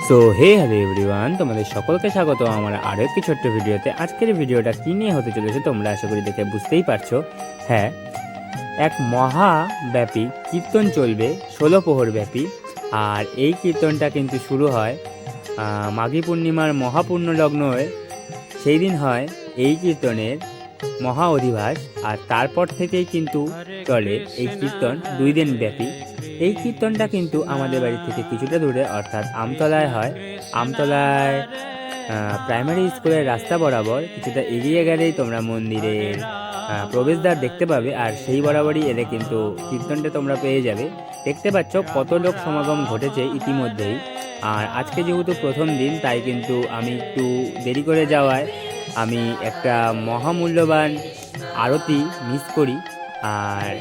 So hey hello everyone, তোমাদের সকলকে স্বাগত আমার আরও একটি ছোট্ট ভিডিওতে। আজকের ভিডিওটা কী নিয়ে হতে চলেছে তোমরা আশা করি দেখে বুঝতেই পারছো। হ্যাঁ, এক মহাব্যাপী কীর্তন চলবে 16 প্রহর ব্যাপী। আর এই কীর্তনটা কিন্তু শুরু হয় মাঘী পূর্ণিমার মহাপূর্ণ লগ্নয়, সেই দিন হয় এই কীর্তনের মহা অধিবাস। আর তারপর থেকেই কিন্তু চলে এই কীর্তন 2 দিন ব্যাপী। এই কীর্তনটা কিন্তু আমাদের বাড়ি থেকে কিছুটা দূরে, অর্থাৎ আমতলায় হয়। আমতলায় প্রাইমারি স্কুলের রাস্তা বরাবর কিছুটা এগিয়ে গেলেই তোমরা মন্দিরের প্রবেশদ্বার দেখতে পাবে। আর সেই বরাবরই এলে কিন্তু কীর্তনটা তোমরা পেয়ে যাবে। দেখতে পাচ্ছ কত লোক সমাগম ঘটেছে ইতিমধ্যেই। আর আজকে যেহেতু প্রথম দিন, তাই কিন্তু আমি একটু দেরি করে যাওয়ায় আমি একটা মহামূল্যবান আরতি মিস করি, আর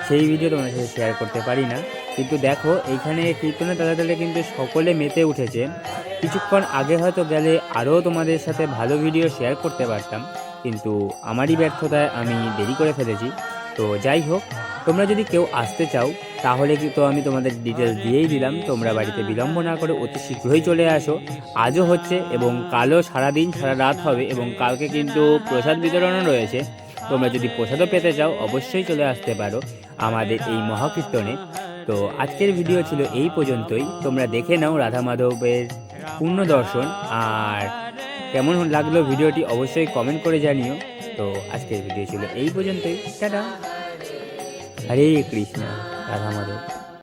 সেই ভিডিও তোমার সাথে শেয়ার করতে পারি না। কিন্তু দেখো, এইখানে কীর্তনের তালে তালে কিন্তু সকলে মেতে উঠেছে। কিছুক্ষণ আগে হয়তো গেলে আরও তোমাদের সাথে ভালো ভিডিও শেয়ার করতে পারতাম, কিন্তু আমারই ব্যর্থতায় আমি দেরি করে ফেলেছি। তো যাই হোক, তোমরা যদি কেউ আসতে চাও তাহলে কিন্তু আমি তোমাদের ডিটেলস দিয়েই দিলাম। তোমরা বাড়িতে বিলম্ব না করে অতি শীঘ্রই চলে আসো। আজও হচ্ছে এবং কালও সারাদিন সারা রাত হবে, এবং কালকে কিন্তু প্রসাদ বিতরণও রয়েছে। তোমরা যদি প্রসাদও পেতে চাও অবশ্যই চলে আসতে পারো আমাদের এই মহাকীর্তনে। তো আজকের ভিডিও ছিল এই পর্যন্তই। তোমরা দেখে নাও রাধা মাধবের পূর্ণ দর্শন। আর কেমন লাগলো ভিডিওটি অবশ্যই কমেন্ট করে জানিও। তো আজকের ভিডিও ছিল এই পর্যন্তই। টাটা। হরে কৃষ্ণ, রাধা মাধব।